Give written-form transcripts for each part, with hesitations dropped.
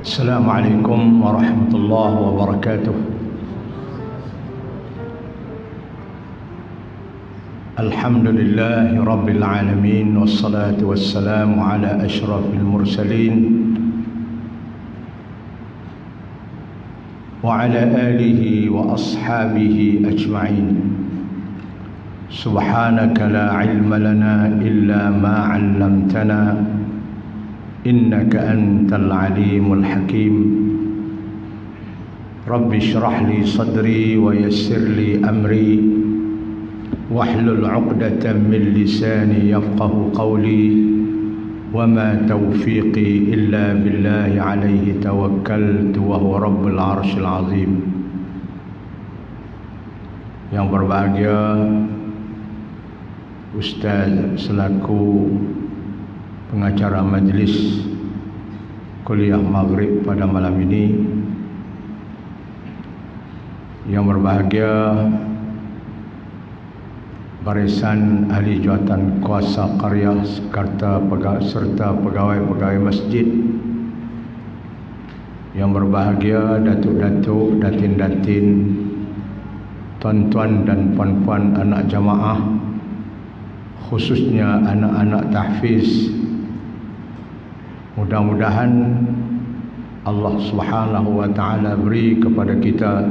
السلام عليكم ورحمة الله وبركاته. الحمد لله رب العالمين، والصلاة والسلام على أشرف المرسلين وعلى آله وأصحابه أجمعين. سبحانك لا علم لنا إلا ما علمتنا إنك أنت العليم الحكيم. رب اشرح لي صدري ويسر لي أمري واحلل عقدة من لساني يفقه قولي وما توفيقي إلا بالله عليه توكلت وهو رب العرش العظيم. Yang berbahagia Ustaz selaku pengacara majlis kuliah maghrib pada malam ini, yang berbahagia barisan ahli jawatan kuasa karya serta pegawai-pegawai masjid, yang berbahagia datuk-datuk, datin-datin, tuan-tuan dan puan-puan anak jamaah, khususnya anak-anak tahfiz. Mudah-mudahan Allah Subhanahu wa taala beri kepada kita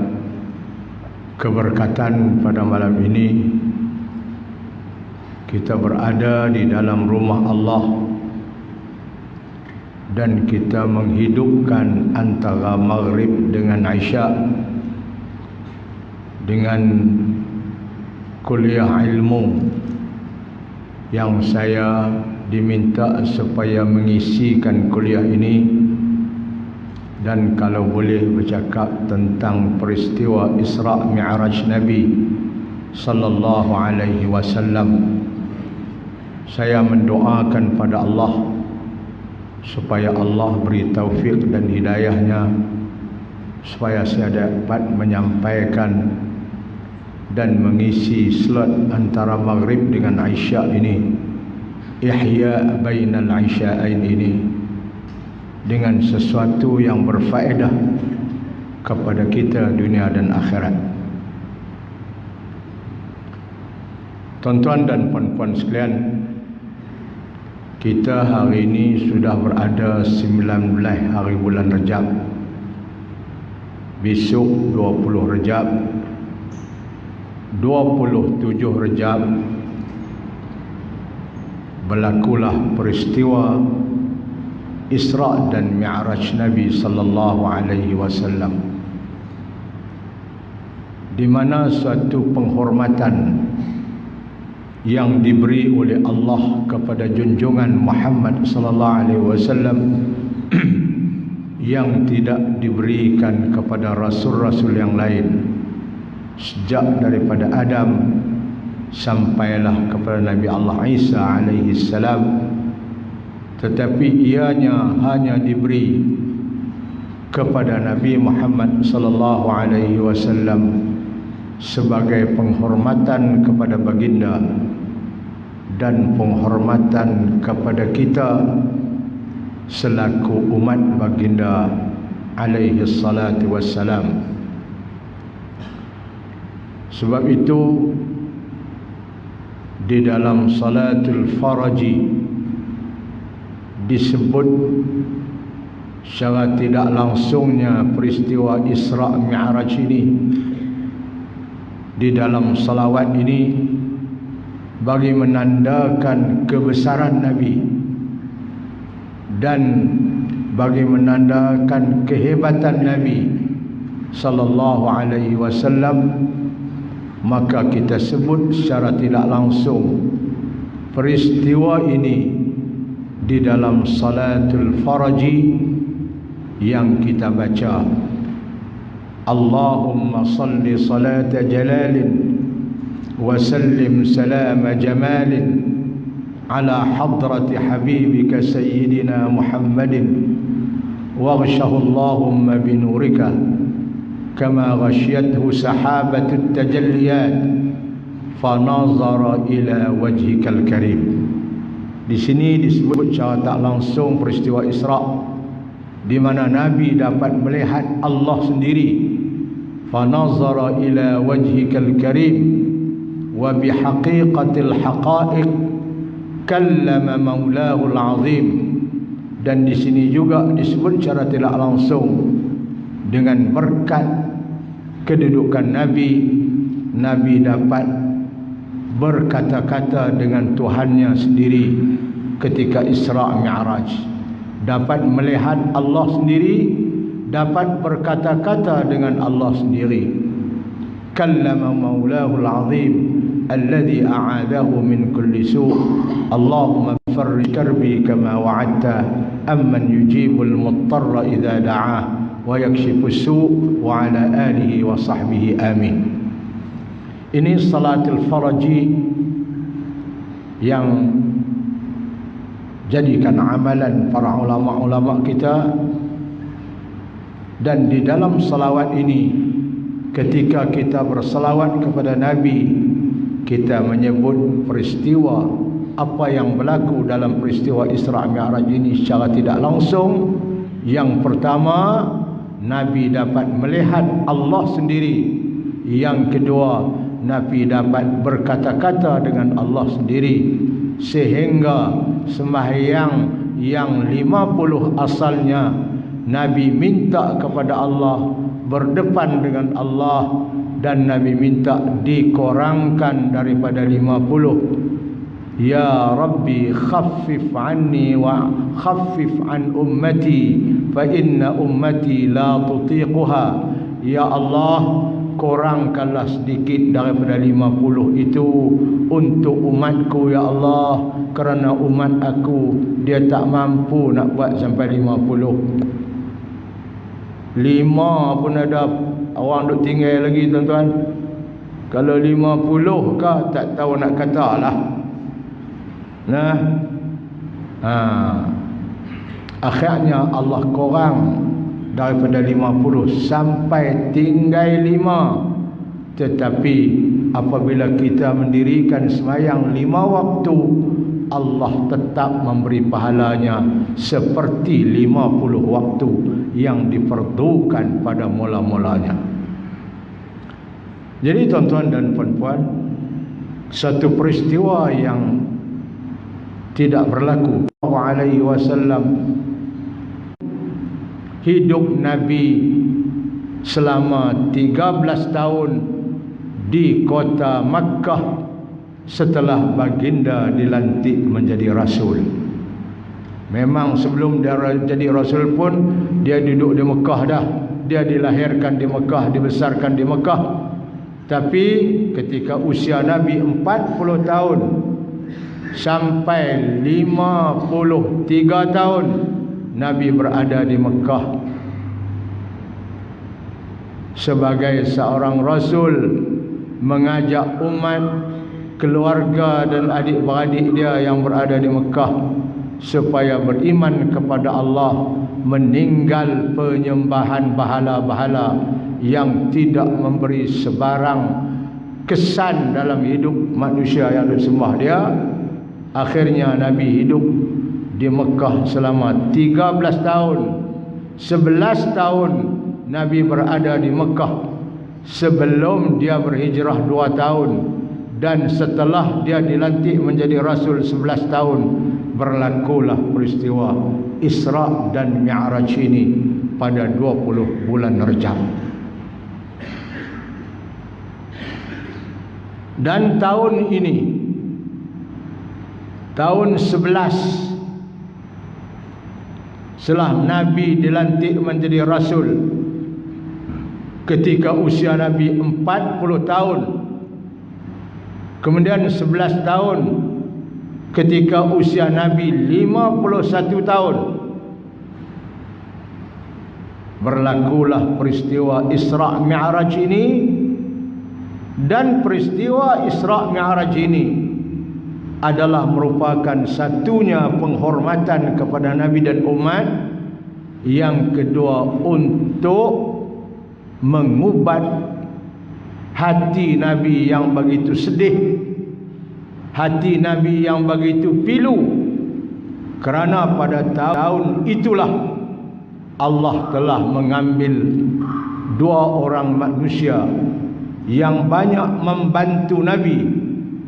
keberkatan pada malam ini. Kita berada di dalam rumah Allah dan kita menghidupkan antara maghrib dengan isya dengan kuliah ilmu yang saya diminta supaya mengisikan kuliah ini, dan kalau boleh bercakap tentang peristiwa Isra Mi'raj Nabi sallallahu alaihi wasallam. Saya mendoakan pada Allah supaya Allah beri taufik dan hidayahnya supaya saya dapat menyampaikan dan mengisi slot antara maghrib dengan isya ini, ihya bainal isya'ain ini, dengan sesuatu yang berfaedah kepada kita dunia dan akhirat. Tuan-tuan dan puan-puan sekalian, kita hari ini sudah berada 19 hari bulan Rejab. Besok 20 Rejab, 27 Rejab berlakulah peristiwa Isra dan Mi'raj Nabi sallallahu alaihi wasallam, di mana suatu penghormatan yang diberi oleh Allah kepada junjungan Muhammad sallallahu alaihi wasallam yang tidak diberikan kepada rasul-rasul yang lain sejak daripada Adam sampailah kepada Nabi Allah Isa alaihi salam, tetapi ianya hanya diberi kepada Nabi Muhammad sallallahu alaihi wasallam sebagai penghormatan kepada baginda dan penghormatan kepada kita selaku umat baginda alaihi salatu wassalam. Sebab itu di dalam salatul faraji disebut secara tidak langsungnya peristiwa Isra Mi'raj ini. Di dalam salawat ini bagi menandakan kebesaran Nabi dan bagi menandakan kehebatan Nabi sallallahu alaihi wasallam, maka kita sebut secara tidak langsung peristiwa ini di dalam salatul faraji yang kita baca, Allahumma salli salata jalalin wa sallim salama jamalin ala hadrati habibika sayyidina Muhammadin waghshahu Allahumma binurika kama ghashiyathu sahabatut tajalliyat fanazara ila wajhikal karim. Di sini disebut secara tak langsung peristiwa Isra di mana Nabi dapat melihat Allah sendiri. Fanazara ila wajhikal karim wa bihaqiqatil haqa'iq kallama maulahul azim. Dan di sini juga disebut secara tidak langsung dengan berkat kedudukan Nabi, Nabi dapat berkata-kata dengan Tuhannya sendiri ketika Isra Mi'raj, dapat melihat Allah sendiri, dapat berkata-kata dengan Allah sendiri. Kallama maulahul azim alladhi a'adahu min kulli su'. Allahumma farrij karbi kama wa'adta amman yujibul muttarra idza da'ah wa yakshifus su' wa ala alihi wa sahbihi amin. Ini salatul faraji yang jadikan amalan para ulama-ulama kita. Dan di dalam salawat ini, ketika kita bersalawat kepada Nabi, kita menyebut peristiwa apa yang berlaku dalam peristiwa Isra Mi'raj ini secara tidak langsung. Yang pertama, Nabi dapat melihat Allah sendiri. Yang kedua, Nabi dapat berkata-kata dengan Allah sendiri. Sehingga sembahyang yang 50 asalnya, Nabi minta kepada Allah, berdepan dengan Allah, dan Nabi minta dikurangkan daripada 50. Ya Rabbi khaffif anni wa khaffif an ummati fa inna ummati la tutiquha. Ya Allah, kurangkanlah sedikit daripada 50 itu untuk umatku ya Allah, kerana umat aku dia tak mampu nak buat sampai 50. 5 pun ada orang duk tinggal lagi tuan-tuan. Kalau 50 kah tak tahu nak kata lah. Nah, akhirnya Allah kurang daripada 50 sampai tinggal 5. Tetapi apabila kita mendirikan sembahyang 5 waktu, Allah tetap memberi pahalanya seperti 50 waktu yang diperdukan pada mula-mulanya. Jadi tuan-tuan dan puan-puan, satu peristiwa yang tidak berlaku alaihi wasallam, hidup Nabi selama 13 tahun di kota Makkah setelah baginda dilantik menjadi rasul. Memang sebelum dia jadi rasul pun dia duduk di Mekah dah. Dia dilahirkan di Mekah, dibesarkan di Mekah. Tapi ketika usia Nabi 40 tahun sampai 53 tahun Nabi berada di Mekah sebagai seorang rasul, mengajak umat, keluarga dan adik-beradik dia yang berada di Mekah supaya beriman kepada Allah, meninggal penyembahan bahala-bahala yang tidak memberi sebarang kesan dalam hidup manusia yang disembah dia. Akhirnya Nabi hidup di Mekah selama 13 tahun. 11 tahun Nabi berada di Mekah sebelum dia berhijrah 2 tahun. Dan setelah dia dilantik menjadi Rasul 11 tahun, berlakulah peristiwa Isra dan Mi'raj ini pada 20 bulan Rejab. Dan tahun ini, tahun 11 setelah Nabi dilantik menjadi Rasul, ketika usia Nabi 40 tahun, kemudian 11 tahun ketika usia Nabi 51 tahun, berlakulah peristiwa Isra Mi'raj ini. Dan peristiwa Isra Mi'raj ini adalah merupakan satunya penghormatan kepada Nabi dan umat. Yang kedua, untuk mengubat hati Nabi yang begitu sedih, hati Nabi yang begitu pilu, kerana pada tahun itulah Allah telah mengambil dua orang manusia yang banyak membantu Nabi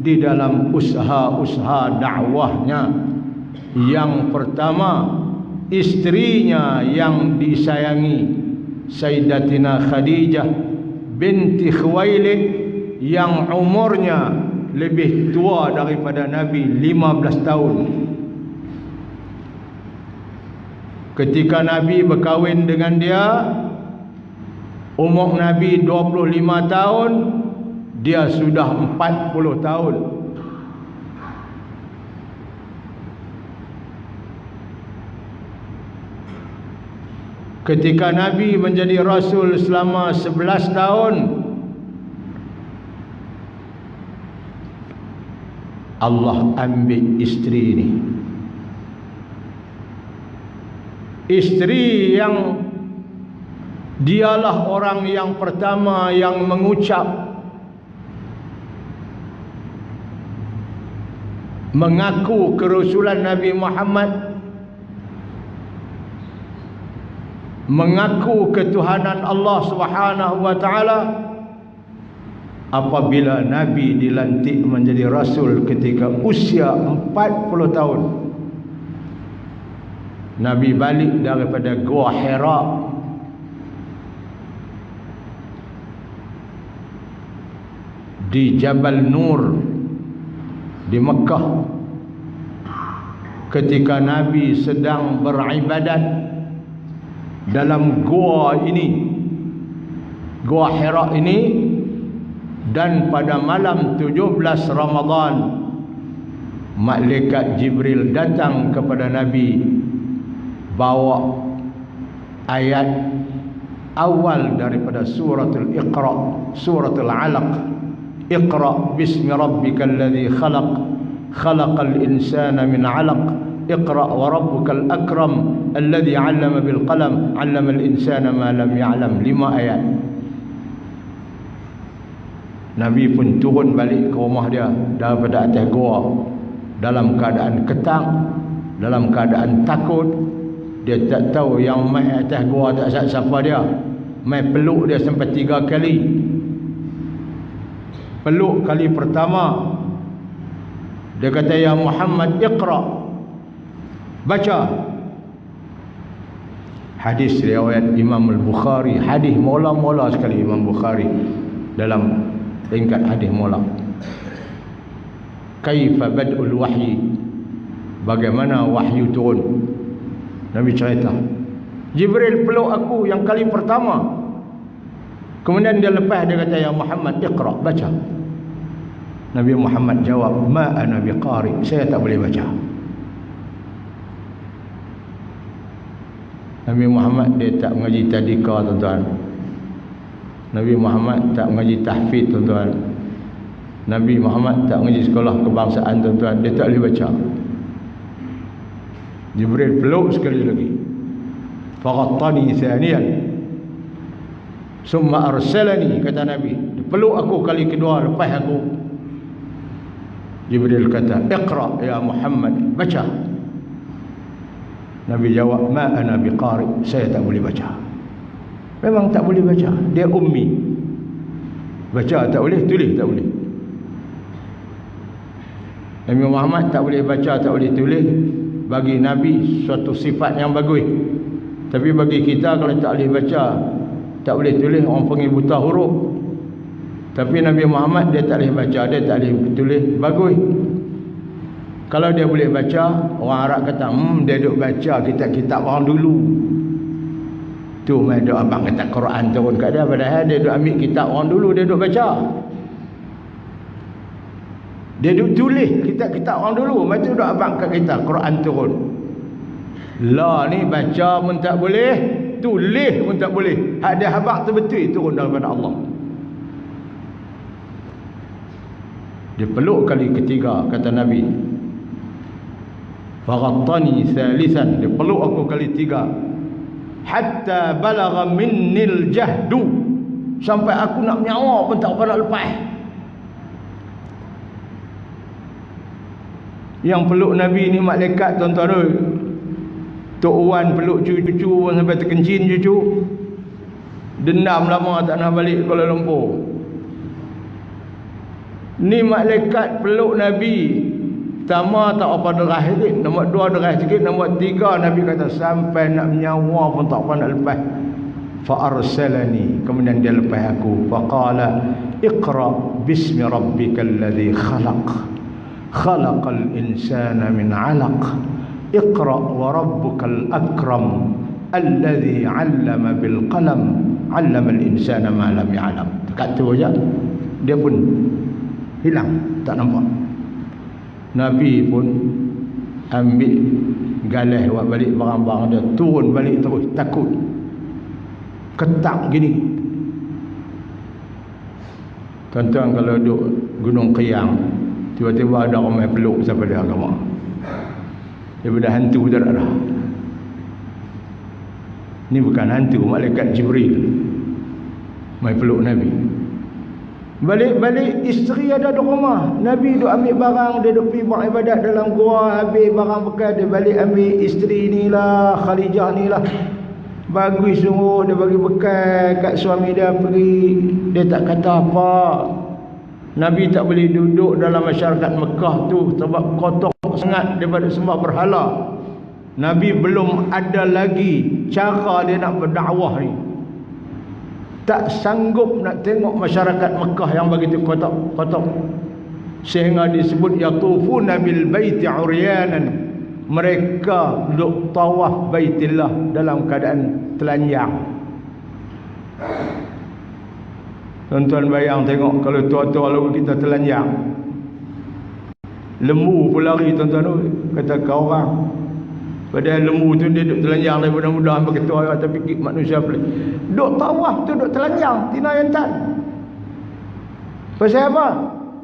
di dalam usaha-usaha dakwahnya. Yang pertama, istrinya yang disayangi Sayyidatina Khadijah binti Khuwailid yang umurnya lebih tua daripada Nabi 15 tahun. Ketika Nabi berkahwin dengan dia, umur Nabi 25 tahun, dia sudah 40 tahun. Ketika Nabi menjadi Rasul selama 11 tahun, Allah ambil isteri ini. Isteri yang dialah orang yang pertama yang mengucap mengaku kerasulan Nabi Muhammad, mengaku ketuhanan Allah Subhanahu wa taala apabila Nabi dilantik menjadi Rasul ketika usia 40 tahun. Nabi balik daripada Gua Hira di Jabal Nur di Mekah. Ketika Nabi sedang beribadat dalam gua ini, Gua Hira ini, dan pada malam 17 Ramadan malaikat Jibril datang kepada Nabi bawa ayat awal daripada suratul Iqra, suratul Alaq. Iqra bismi rabbikal ladzi khalaq, khalaqal insana min 'alaq, iqra wa rabbukal akram alladzi 'allama bil qalam 'allamal insana ma lam ya'lam. 5 ayat. Nabi pun turun balik ke rumah dia daripada atas gua dalam keadaan ketang, dalam keadaan takut. Dia tak tahu yang mai atas gua tak siapa dia. Mai peluk dia sampai 3 kali. Peluk kali pertama, dia kata, "Ya Muhammad, iqra." Baca. Hadis riwayat Imam Al-Bukhari, hadis mula-mula sekali Imam Bukhari dalam ringkat hadis mula. Kaifa bad'ul wahyi, bagaimana wahyu turun. Nabi cerita, Jibril peluk aku yang kali pertama. Kemudian dia lepas, dia kata, "Ya Muhammad, iqra." Baca. Nabi Muhammad jawab, "Ma ana biqari." Saya tak boleh baca. Nabi Muhammad dia tak mengaji tadika, tuan-tuan. Nabi Muhammad tak mengaji tahfidz, tuan-tuan. Nabi Muhammad tak mengaji sekolah kebangsaan, tuan-tuan. Dia tak boleh baca. Jibril peluk sekali lagi. Faghattani thaniyan summa arsalani, kata Nabi. Dia peluk aku kali kedua, lepas aku. Jibril kata, "Iqra ya Muhammad." Baca. Nabi jawab, "Ma ana biqari." Saya tak boleh baca. Memang tak boleh baca. Dia ummi. Baca tak boleh, tulis tak boleh. Nabi Muhammad tak boleh baca, tak boleh tulis. Bagi Nabi suatu sifat yang bagus. Tapi bagi kita, kalau tak boleh baca, tak boleh tulis, orang panggil buta huruf. Tapi Nabi Muhammad dia tak boleh baca, dia tak boleh tulis, bagus. Kalau dia boleh baca, orang Arab kata, dia duk baca kitab-kitab orang dulu. Tu mai duk abang kata Quran turun kat dia, padahal dia duk ambil kitab orang dulu, dia duk baca. Dia duk tulis kitab-kitab orang dulu, macam tu duk abang kat kita Quran turun. Lah ni baca pun tak boleh, tulis pun tak boleh. Hak dia habaq tu betul turun daripada Allah. Dia peluk kali ketiga, kata Nabi. Faghattani thalithan, dia peluk aku kali 3. Hatta balagha minnil jahdu, sampai aku nak nyawa pun tak pernah lepas. Yang peluk Nabi ni malaikat, tuan-tuan. Tok Wan peluk cucu pun sampai terkencin cucu. Dendam lama tak nak balik Kuala Lumpur. Ni malaikat peluk Nabi. Pertama tak apa derah sikit, nombor 2 derah sikit, nombor 3 Nabi kata sampai nak menyawa pun tak apa nak lepas. Fa arsalani, kemudian dia lepas aku. Faqala iqra bismi rabbikal ladzi khalaq. Khalaqal insana min 'alaq. Iqra wa rabbukal akram alladzi 'allama bil qalam. 'Allama al insana ma lam ya'lam. Dekat tu aja dia pun hilang, tak nampak. Nabi pun ambil galah buat balik barang-barang dia, turun balik terus, takut. Ketak gini. Tuan-tuan kalau duduk Gunung Kenyang, tiba-tiba ada orang main peluk siapa dia agama. Daripada hantu tak ada. Ni bukan hantu, malaikat Jibril main peluk Nabi. Balik-balik isteri ada di rumah. Nabi duk ambil barang, dia duk pergi buat ibadat dalam gua, habis barang bekas dia balik ambil isteri ni lah, Khadijah ni lah. Bagus sungguh, dia bagi bekal kat suami dia pergi. Dia tak kata apa. Nabi tak boleh duduk dalam masyarakat Mekah tu sebab kotor sangat daripada sembah berhala. Nabi belum ada lagi cara dia nak berdakwah ni. Tak sanggup nak tengok masyarakat Mekah yang begitu kotak-kotak. Sehingga disebut yatufuna bil baiti uryanan. Mereka duduk tawaf baitillah dalam keadaan telanjang. Tuan-tuan bayang tengok kalau tua-tua lalu kita telanjang. Lembu pun lari tuan-tuan, kata kau orang. Padahal lembu tu dia duduk telanjang daripada muda sampai ketua, tapi manusia pelik. Duduk tawaf tu duduk telanjang, tina yantan. Pasal apa?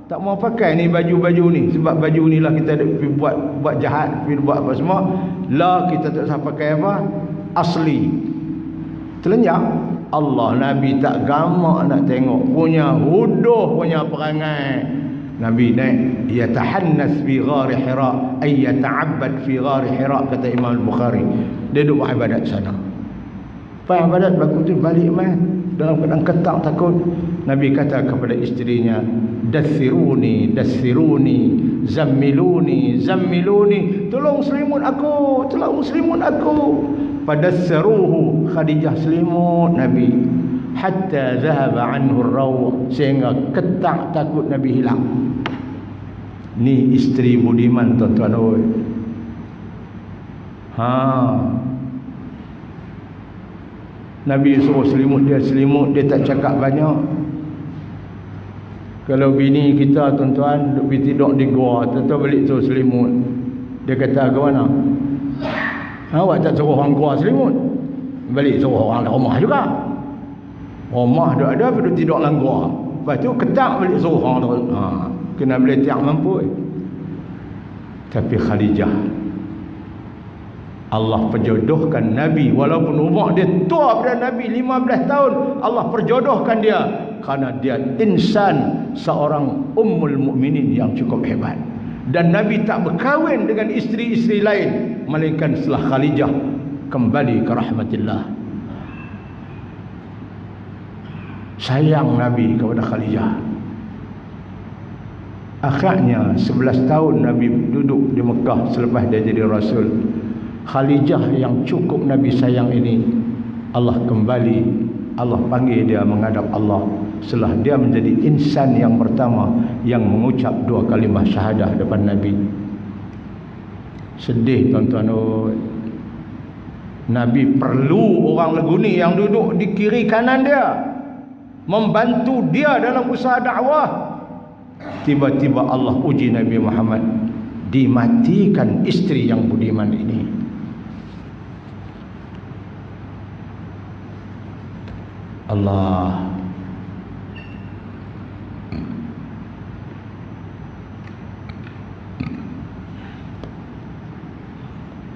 Tak mau pakai ni baju-baju ni. Sebab baju ni lah kita buat jahat, buat apa semua. Lah kita tak usah pakai apa? Asli. Telanjang. Allah, Nabi tak gamak nak tengok. Punya huduh, punya perangai. Nabi naik, yatahannas fi ghar Hira, ay yata'abbad fi ghar Hira, kata Imam Al-Bukhari. Dia duduk buat ibadat sana. Apa ibadat bagus tu balik mai dalam keadaan ketak takut. Nabi kata kepada isterinya, dathiruni dathiruni, zammiluni zammiluni, tolong selimut aku, tolong selimut aku. Fadassaruhu, Khadijah selimut Nabi hatta zahaba anhu ar-raw, sehingga ketak takut Nabi hilang. Ni isteri budiman tuan-tuan oi. Nabi suruh selimut dia tak cakap banyak. Kalau bini kita tuan-tuan duk pergi tidur di gua, tuan-tuan balik suruh selimut. Dia kata ke mana? Awak tak suruh orang gua selimut, balik suruh orang rumah juga. Rumah duk ada pergi tidur dalam gua. Lepas tu ketak balik suruh orang tu. Kena boleh tiap mampu. Tapi Khadijah, Allah perjodohkan Nabi, walaupun umur dia tua pada Nabi 15 tahun, Allah perjodohkan dia kerana dia insan, seorang ummul mukminin yang cukup hebat. Dan Nabi tak berkahwin dengan isteri-isteri lain melainkan setelah Khadijah kembali ke rahmatillah. Sayang Nabi kepada Khadijah. Akhirnya 11 tahun Nabi duduk di Mekah selepas dia jadi Rasul. Khadijah yang cukup Nabi sayang ini, Allah kembali, Allah panggil dia menghadap Allah setelah dia menjadi insan yang pertama yang mengucap 2 kalimah syahadah depan Nabi. Sedih tuan-tuan. Nabi perlu orang leguni yang duduk di kiri kanan dia, membantu dia dalam usaha dakwah. Tiba-tiba Allah uji Nabi Muhammad, dimatikan isteri yang budiman ini. Allah.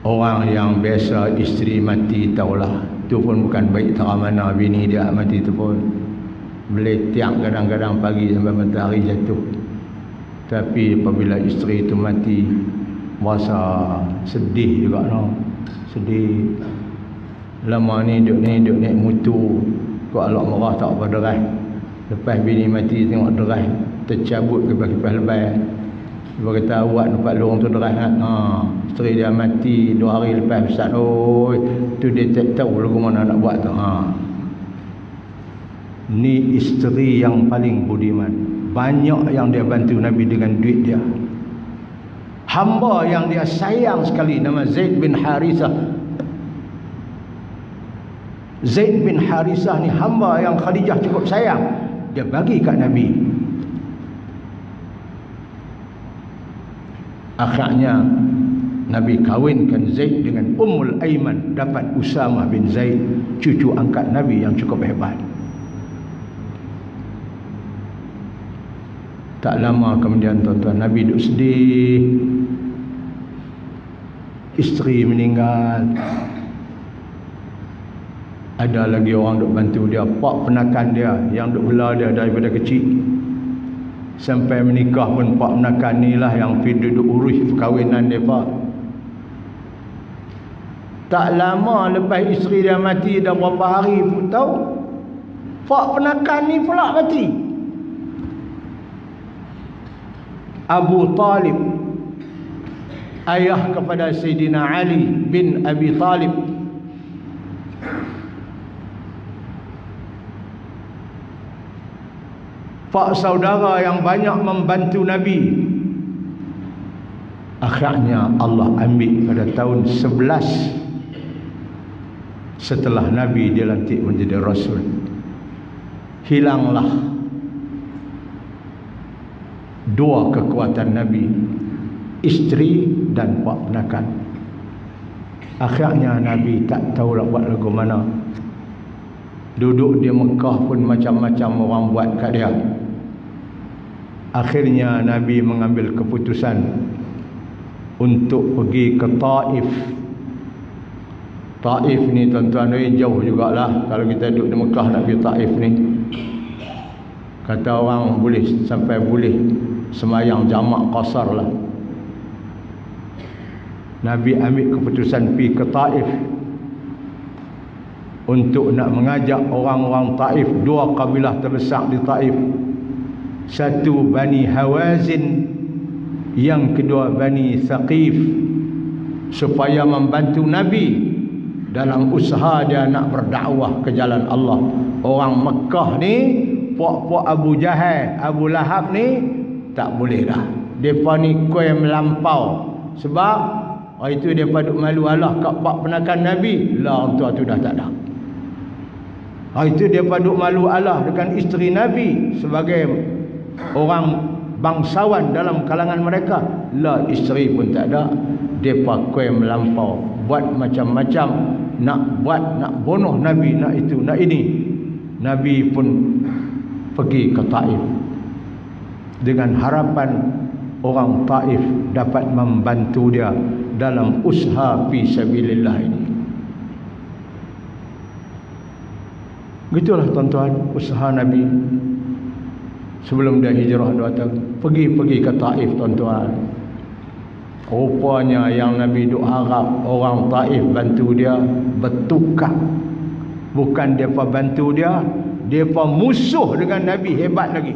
Orang yang biasa isteri mati tahulah, itu pun bukan baik tak mana bini dia mati tu pun. Meletiak kadang-kadang pagi sampai matahari jatuh. Tapi apabila isteri itu mati, rasa sedih juga no. sedih. Lama ni duk naik mutu. Kau alak marah tak apa deras. Lepas bini mati tengok deras, tercabut kipas-kipas lebay. Dia kata awak nampak lorong tu deras kan. Isteri dia mati 2 hari lepas Ustaz. Tu dia tak tahu lagu mana nak buat tu. Ni isteri yang paling budiman. Banyak yang dia bantu Nabi dengan duit dia. Hamba yang dia sayang sekali nama Zaid bin Harithah. Zaid bin Harithah ni hamba yang Khadijah cukup sayang. Dia bagi kat Nabi. Akhirnya Nabi kahwinkan Zaid dengan Ummul Aiman, dapat Usamah bin Zaid, cucu angkat Nabi yang cukup hebat. Tak lama kemudian tuan-tuan, Nabi duduk sedih. Isteri meninggal. Ada lagi orang duk bantu dia, pak penakan dia yang duk bela dia daripada kecil sampai menikah pun. Pak penakan ni lah yang pergi duduk urus perkahwinan mereka. Tak lama lepas isteri dia mati, dah berapa hari pun tahu, pak penakan ni pula mati. Abu Talib, ayah kepada Sayyidina Ali bin Abi Talib, pak saudara yang banyak membantu Nabi. Akhirnya Allah ambil pada tahun 11 setelah Nabi dilantik menjadi Rasul. Hilanglah 2 kekuatan Nabi, isteri dan pak penakan. Akhirnya Nabi tak tahu nak buat lagu mana. Duduk di Mekah pun macam-macam orang buat kat dia. Akhirnya Nabi mengambil keputusan untuk pergi ke Taif. Taif ni tuan-tuan, jauh jugalah. Kalau kita duduk di Mekah nak pergi Taif ni, kata orang boleh sampai boleh semayang jamak qasar lah. Nabi ambil keputusan pergi ke Taif untuk nak mengajak orang-orang Taif. 2 kabilah terbesar di Taif. Satu Bani Hawazin, yang kedua Bani Thaqif, supaya membantu Nabi dalam usaha dia nak berdakwah ke jalan Allah. Orang Mekah ni, puak-puak Abu Jahal, Abu Lahab ni tak boleh dah. Mereka ni kuih melampau. Sebab itu mereka duk malu Allah kat pak penakan Nabi. Lah tu dah tak ada. Itu mereka duk malu Allah dengan isteri Nabi sebagai orang bangsawan dalam kalangan mereka. Lah isteri pun tak ada. Mereka kuih melampau, buat macam-macam, nak bunuh Nabi, nak itu, nak ini. Nabi pun pergi ke Taif dengan harapan orang Taif dapat membantu dia dalam usaha fi sabilillah ini. Gitulah tuan-tuan usaha Nabi sebelum dia hijrah 2 tahun. Pergi ke Taif tuan-tuan. Rupanya yang Nabi duk harap orang Taif bantu dia bertukar. Bukan mereka bantu dia, mereka musuh dengan Nabi hebat lagi.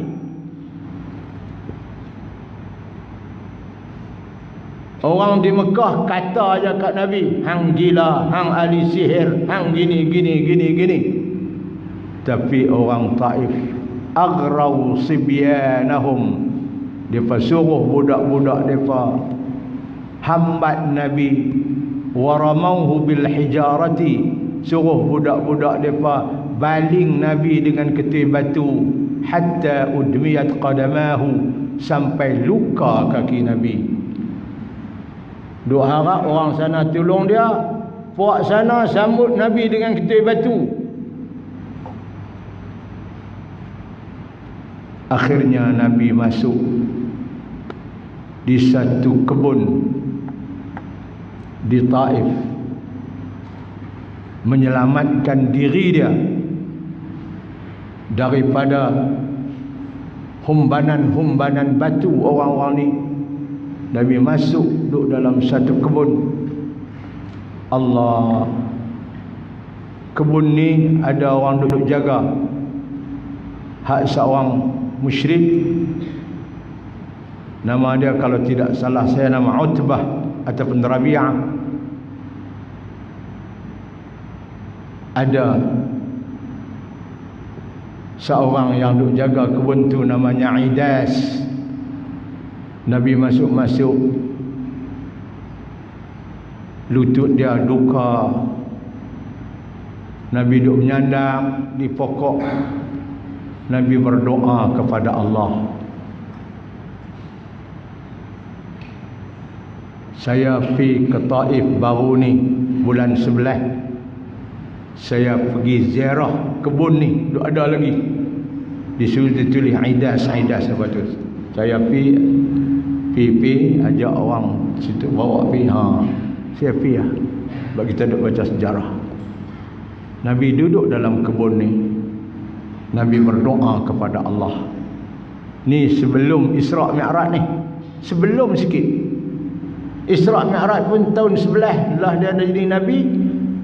Orang di Mekah kata aja kat Nabi, hang gila, hang ahli sihir, hang gini. Tapi orang Taif aghrau sibyanahum, mereka suruh budak-budak mereka hambat Nabi, waramauhu bil hijarati, suruh budak-budak mereka baling Nabi dengan ketui batu, hatta udmiyat qadamahu, sampai luka kaki Nabi. Duk harap orang sana tolong dia, puak sana sambut Nabi dengan ketui batu. Akhirnya Nabi masuk di satu kebun di Taif, menyelamatkan diri dia daripada humbanan batu orang-orang ni. Nabi masuk duduk dalam satu kebun. Allah, kebun ni ada orang duduk jaga. Hak seorang musyrik, nama dia kalau tidak salah saya nama Utbah ataupun Rabi'ah. Ada seorang yang duduk jaga kebun tu namanya Idas. Nabi masuk-masuk, lutut dia duka. Nabi duduk menyandang di pokok. Nabi berdoa kepada Allah. Saya pergi ke Taif baru ni bulan 11. Saya pergi ziarah kebun ni, duk ada lagi. Disuruh ditulis Idas apa tu. Saya pergi ajak orang situ bawa pergi. Saya pergi lah. Sebab kita duk baca sejarah. Nabi duduk dalam kebun ni. Nabi berdoa kepada Allah. Ni sebelum Isra' Mi'raj ni. Sebelum sikit. Isra' Mi'raj pun tahun 11 lah dia jadi Nabi.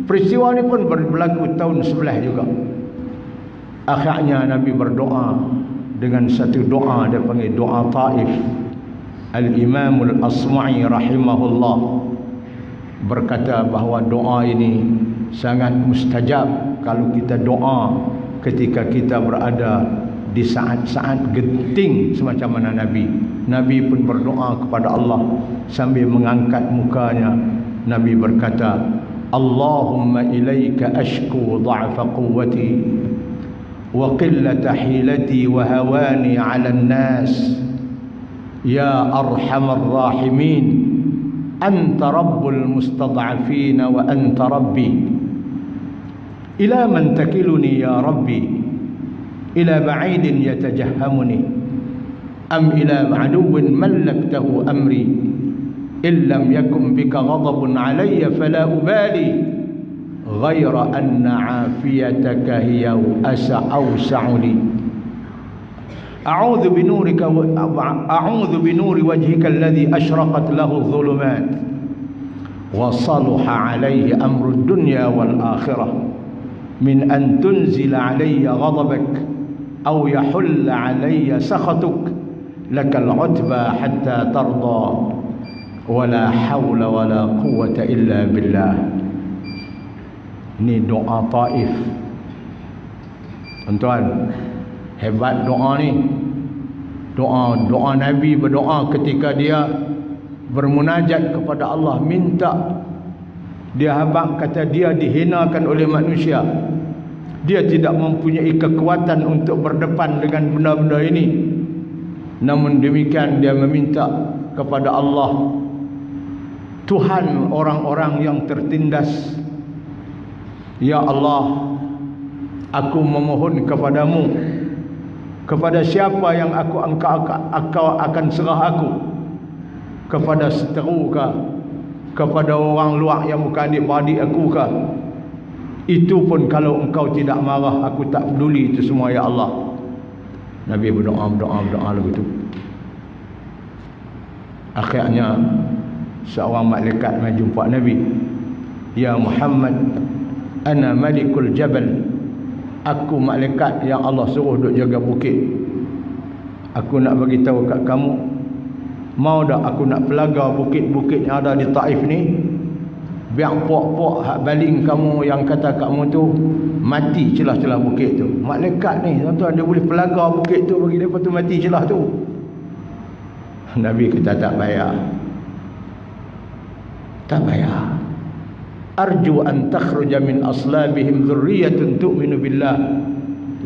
Peristiwa ni pun berlaku tahun 11 juga. Akhirnya Nabi berdoa dengan satu doa, dia panggil doa Taif. Al-Imam Al-Asma'i rahimahullah berkata bahawa doa ini sangat mustajab kalau kita doa ketika kita berada di saat-saat genting semacam mana Nabi. Nabi pun berdoa kepada Allah sambil mengangkat mukanya. Nabi berkata, Allahumma ilaika ashku dha'fa quwwati wa qillata hilati wa hawani 'ala an-nas ya arhamar rahimin anta rabbul mustad'afin wa anta rabbi ila man takiluni ya rabbi ila ba'idin yatajahhamuni am ila aduwwin mallaktahu amri in lam yakun bika ghadabun alayya fala ubali ghayra anna 'afiyataka hiya awsa'u li a'udzu binurika a'udzu binuri wajhika alladhi ashraqat lahu adh-dhulumat wa salaha 'alayhi amru ad-dunya wal akhirah min an tunzila 'alayya ghadabak aw yahulla 'alayya sakhatuk lakal 'utba hatta tarda wala hawla wala quwwata illa billah. Ini doa Taif. Tuan-tuan, hebat doa ni. Doa Nabi berdoa ketika dia bermunajat kepada Allah, minta. Dia habaq kata dia dihinakan oleh manusia. Dia tidak mempunyai kekuatan untuk berdepan dengan benda-benda ini. Namun demikian dia meminta kepada Allah, Tuhan orang-orang yang tertindas. Ya Allah, aku memohon kepadamu, kepada siapa yang engkau akan serah aku? Kepada seteru kah? Kepada orang luar yang bukan adik-beradik aku kah? Itu pun kalau engkau tidak marah, aku tak peduli itu semua ya Allah. Nabi berdoa lagu itu. Akhirnya seorang malaikat mai jumpa Nabi. Ya Muhammad, ana malikul jabal. Aku malaikat yang Allah suruh duk jaga bukit. Aku nak bagi tahu kat kamu, mau dak aku nak pelaga bukit-bukit yang ada di Taif ni? Biar puak-puak hak baling kamu yang kata kamu tu mati celah-celah bukit tu. Malaikat ni tuan-tuan, dia boleh pelaga bukit tu bagi depa tu mati celah tu. Nabi kata tak payah. Tak payah. Arju an takhruja min aslabihim dhurriyyatun tu'minu billah.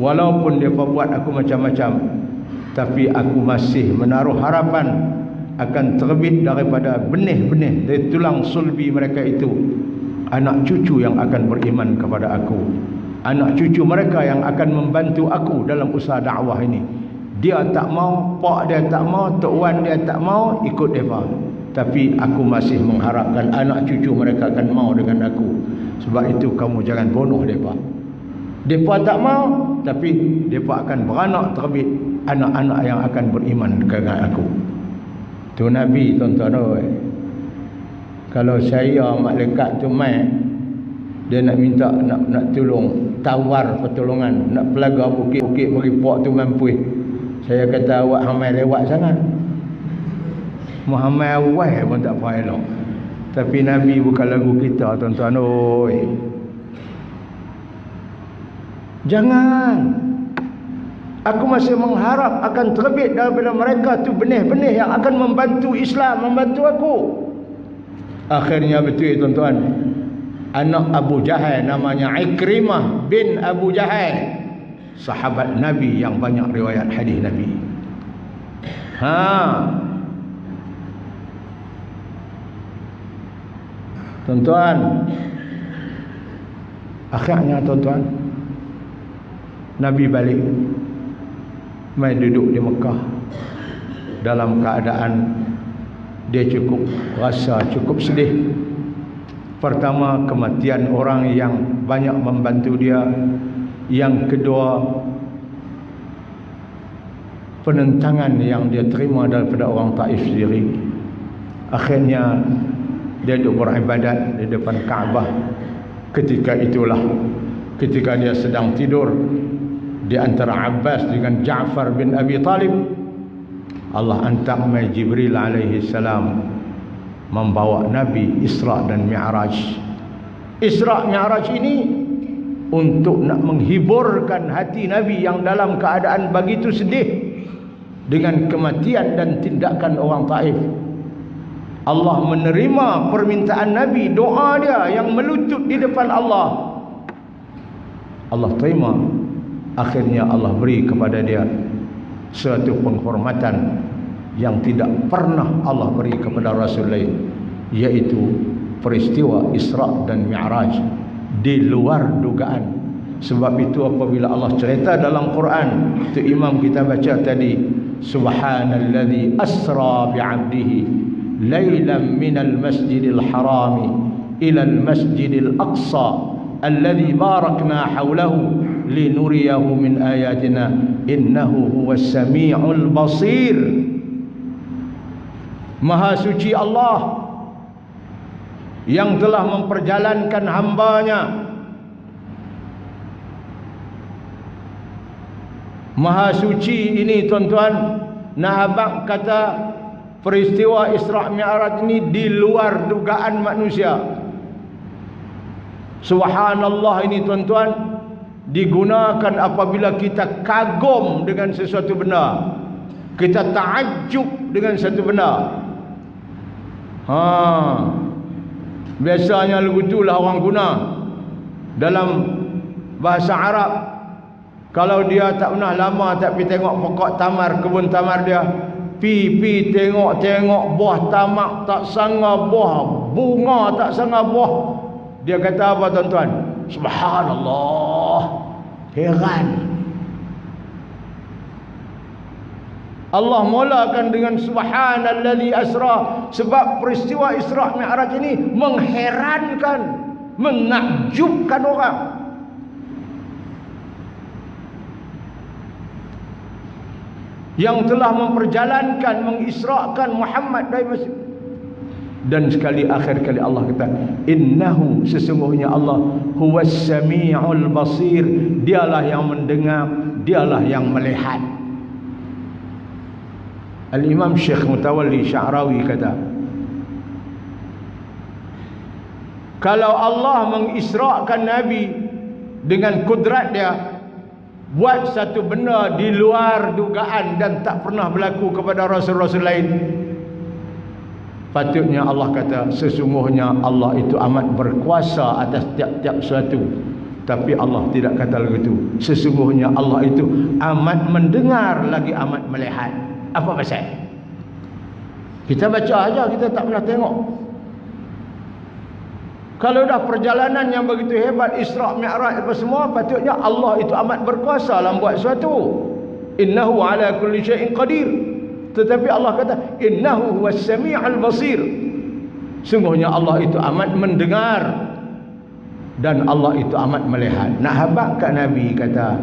Walaupun dia buat aku macam-macam, tapi aku masih menaruh harapan akan terbit daripada benih-benih dari tulang sulbi mereka itu anak cucu yang akan beriman kepada aku, anak cucu mereka yang akan membantu aku dalam usaha dakwah ini. Dia tak mau, pak dia tak mau, tok wan dia tak mau, ikut mereka. Tapi aku masih mengharapkan anak cucu mereka akan mau dengan aku. Sebab itu kamu jangan bunuh mereka. Mereka tak mau, tapi mereka akan beranak terbit anak-anak yang akan beriman dengan aku. Tu Nabi, tuan-tuan. Kalau saya malaikat tu mai, dia nak minta nak tolong, tawar pertolongan, nak pelaga bukit-bukit meripok tu mampu. Saya kata awak hamai lewat sangat. Muhammad awal pun tak payah elok. Tapi Nabi bukan lagu kita, tuan-tuan. Oi, jangan. Aku masih mengharap akan terbit daripada mereka tu benih-benih yang akan membantu Islam, membantu aku. Akhirnya betul, tuan-tuan. Anak Abu Jahal namanya Ikrimah bin Abu Jahal, sahabat Nabi yang banyak riwayat hadis Nabi. Tuan-tuan, akhirnya tuan-tuan, Nabi balik, mai duduk di Mekah dalam keadaan dia rasa cukup sedih. Pertama, kematian orang yang banyak membantu dia. Yang kedua, penentangan yang dia terima daripada orang Taif sendiri. Akhirnya dia duduk beribadat di depan Kaabah. Ketika itulah, ketika dia sedang tidur di antara Abbas dengan Ja'far bin Abi Talib, Allah hantar Jibril alaihi salam membawa Nabi Isra dan Mi'raj. Isra Mi'raj ini untuk nak menghiburkan hati Nabi yang dalam keadaan begitu sedih dengan kematian dan tindakan orang Taif. Allah menerima permintaan Nabi, doa dia yang melutut di depan Allah. Allah terima. Akhirnya Allah beri kepada dia suatu penghormatan yang tidak pernah Allah beri kepada Rasul lain, yaitu peristiwa Isra dan Mi'raj di luar dugaan. Sebab itu apabila Allah cerita dalam Quran, itu imam kita baca tadi, subhanalladzi asra bi'abdihi lailan minal masjidil harami ilal masjidil aqsa alladzi barakna hawlahu linuriyahu min ayatina innahu huwas sami'ul basir. Maha suci Allah yang telah memperjalankan hambanya. Maha suci ini, tuan-tuan, Nahabak kata peristiwa Isra Mi'raj ini di luar dugaan manusia. Subhanallah ini, tuan-tuan, digunakan apabila kita kagum dengan sesuatu benda, kita ta'ajjub dengan satu benda. Biasanya lagu itulah orang guna dalam bahasa Arab. Kalau dia tak pernah lama tak pergi tengok pokok tamar, kebun tamar dia, pi tengok buah tamak tak sanga buah, bunga tak sanga buah, dia kata apa, tuan-tuan? Subhanallah, heran. Allah mulakan dengan subhanalladzi asra, sebab peristiwa Isra Mi'raj ini mengherankan, menakjubkan orang. Yang telah memperjalankan, mengisrakan Muhammad dari masjid. Dan sekali akhir kali Allah kata, innahu, sesungguhnya Allah, huwas sami'ul basir, dialah yang mendengar, dialah yang melihat. Al-Imam Syekh Mutawalli Sya'rawi kata, kalau Allah mengisrakan Nabi dengan kudrat dia, buat satu benda di luar dugaan dan tak pernah berlaku kepada Rasul-Rasul lain, patutnya Allah kata, sesungguhnya Allah itu amat berkuasa atas tiap-tiap sesuatu. Tapi Allah tidak kata begitu. Sesungguhnya Allah itu amat mendengar lagi amat melihat. Apa pasal? Kita baca aja, kita tak pernah tengok. Kalau dah perjalanan yang begitu hebat, Isra Mi'raj apa semua, patutnya Allah itu amat berkuasa dalam buat sesuatu. Innahu ala kulli syai'in qadir. Tetapi Allah kata, innahu huwas sami'ul basir. Sungguhnya Allah itu amat mendengar dan Allah itu amat melihat. Nak habaq kat Nabi kata,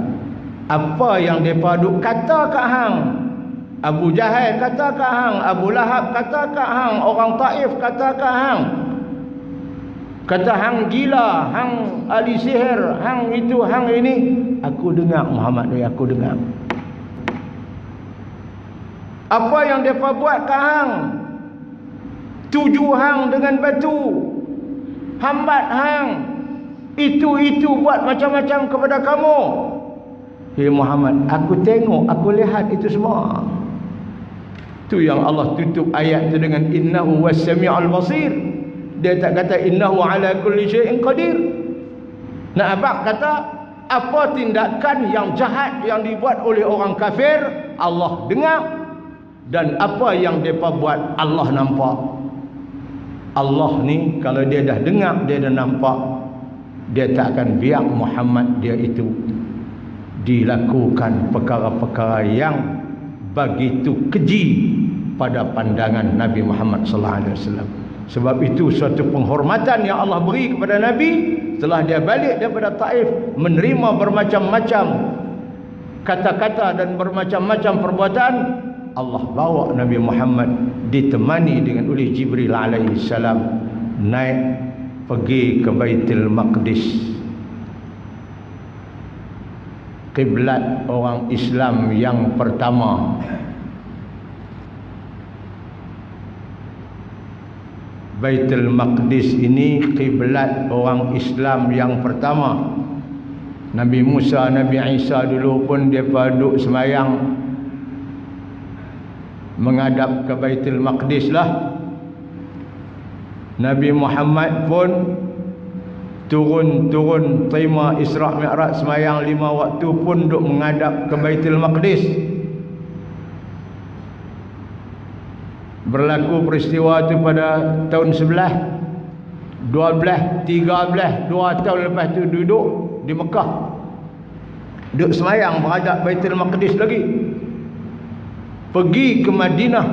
apa yang depa duk kata kat hang, Abu Jahal kata kat hang, Abu Lahab kata kat hang, orang Taif kata kat hang, Kata hang gila, hang ahli sihir, hang itu, hang ini. Aku dengar Muhammad ni, aku dengar. Apa yang mereka buat ke hang? Tuju hang dengan batu, hambat hang, itu buat macam-macam kepada kamu. Hei Muhammad, aku tengok, aku lihat itu semua. Tu yang Allah tutup ayat tu dengan innahu was-sami'ul basir. Dia tak kata innahu ala kulli syai'in qadir. Nak abang kata apa tindakan yang jahat yang dibuat oleh orang kafir Allah dengar, dan apa yang mereka buat Allah nampak. Allah ni kalau dia dah dengar, dia dah nampak, dia tak akan biar Muhammad dia itu dilakukan perkara-perkara yang begitu keji pada pandangan Nabi Muhammad sallallahu alaihi wasallam. Sebab itu suatu penghormatan yang Allah beri kepada Nabi setelah dia balik daripada Taif, menerima bermacam-macam kata-kata dan bermacam-macam perbuatan. Allah bawa Nabi Muhammad ditemani dengan oleh Jibril alaihi salam naik pergi ke Baitul Maqdis, kiblat orang Islam yang pertama. Baitul Maqdis ini kiblat orang Islam yang pertama. Nabi Musa, Nabi Isa dulu pun mereka duduk semayang menghadap ke Baitul Maqdis lah. Nabi Muhammad pun turun terima Isra' Mi'raj semayang 5 waktu pun duduk menghadap ke Baitul Maqdis. Berlaku peristiwa itu pada tahun 11, 12, 13, 2 tahun lepas tu duduk di Mekah, duduk semayang menghadap Baitul Maqdis lagi. Pergi ke Madinah,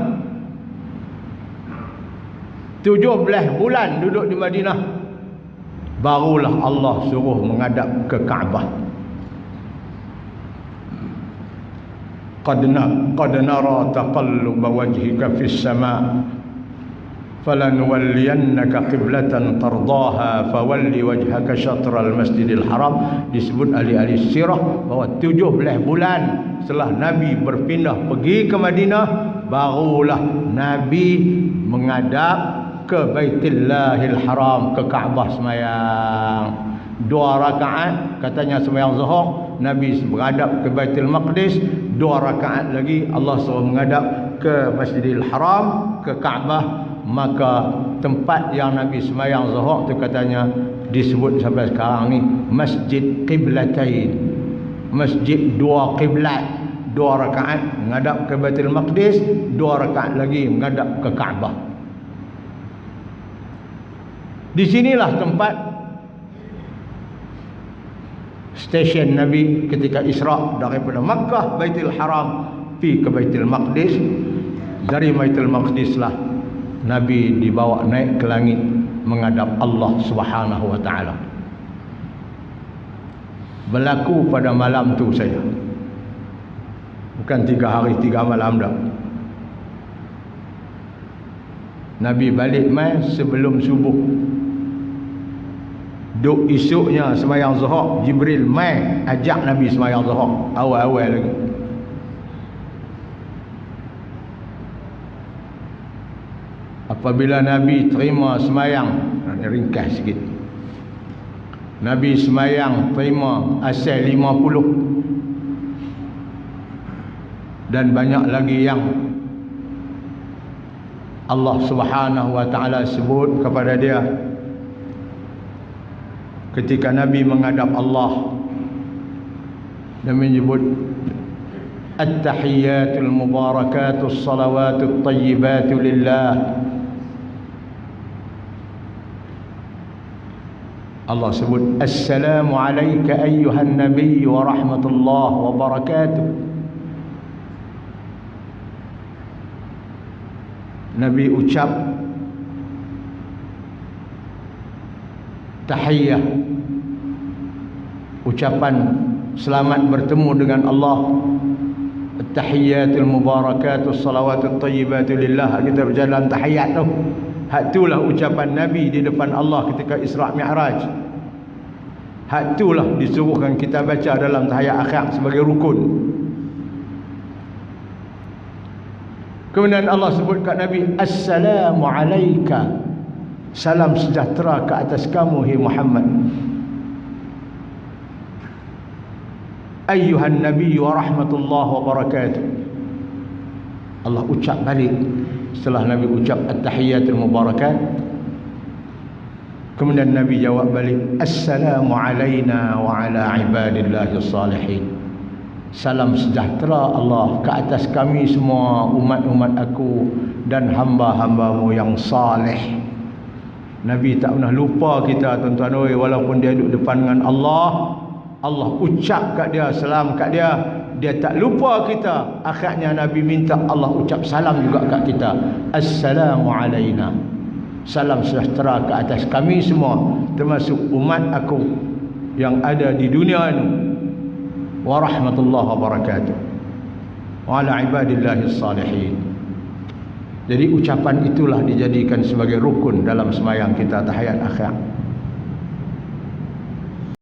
17 bulan duduk di Madinah, barulah Allah suruh menghadap ke Kaabah. Qad nara taqalluba wajhika fis sama' falanuwalliyannaka qiblatan tardaha fawalli wajhaka syatral masjidil haram. Disebut ahli-ahli sirah bahawa 17 bulan setelah Nabi berpindah pergi ke Madinah, barulah Nabi menghadap ke Baitullahil Haram, ke Kaabah semayang 2 rakaat. Katanya semayang Zuhur, Nabi menghadap ke Baitul Maqdis, 2 rakaat lagi Allah suruh menghadap ke Masjidil Haram, ke Kaabah. Maka tempat yang Nabi semayang Zuhur tu katanya disebut sampai sekarang ni Masjid Qiblatain, masjid 2 kiblat. 2 rakaat menghadap ke Baitul Maqdis, 2 rakaat lagi menghadap ke Kaabah. Di sinilah tempat stesen Nabi ketika Isra' daripada Makkah Baitul Haram pergi ke Baitul Maqdis. Dari Baitul Maqdis lah Nabi dibawa naik ke langit menghadap Allah Subhanahu wa taala. Berlaku pada malam tu saja. Bukan 3 hari 3 malam dah. Nabi balik mai sebelum subuh. Duk esoknya semayang Zuhur, Jibril mai ajak Nabi semayang Zuhur awal-awal lagi. Apabila Nabi terima semayang, ringkas sikit, Nabi semayang terima asal 50, dan banyak lagi yang Allah Subhanahu wa taala sebut kepada dia ketika Nabi menghadap Allah dan menyebut at-tahiyyatul mubarakatus salawatut tayyibatu lillah. Allah sebut assalamu alayka ayyuhan nabiy wa rahmatullahi wa barakatuh. Nabi ucap tahiyyah, ucapan selamat bertemu dengan Allah, at-tahiyyatul mubarakatus salawatut tayyibatu lillah. Kita berjalan tahiyat tu, Hak itulah ucapan Nabi di depan Allah ketika Isra' Mi'raj. Hak itulah disuruhkan kita baca dalam tahiyat akhir sebagai rukun. Kemudian Allah sebut kat Nabi, Assalamu alaika, salam sejahtera ke atas kamu, hai Muhammad. Ayyuhan Nabi wa rahmatullah wa barakatuh. Allah ucap balik setelah Nabi ucap at-tahiyatul mubarakat. Kemudian Nabi jawab balik, Assalamu alayna wa ala ibadillahis salihin. Salam sejahtera Allah ke atas kami semua, umat-umat aku dan hamba-hambamu yang saleh. Nabi tak pernah lupa kita, tuan-tuan, walaupun dia duduk depan dengan Allah, Allah ucap kat dia, salam kat dia, dia tak lupa kita. Akhirnya Nabi minta Allah ucap salam juga kat kita, Assalamu alayna, salam sejahtera ke atas kami semua, termasuk umat aku yang ada di dunia ini, wa rahmatullahi wa barakatuh, wa ala ibadillahis salihin. Jadi ucapan itulah dijadikan sebagai rukun dalam sembahyang kita tahiyat akhir.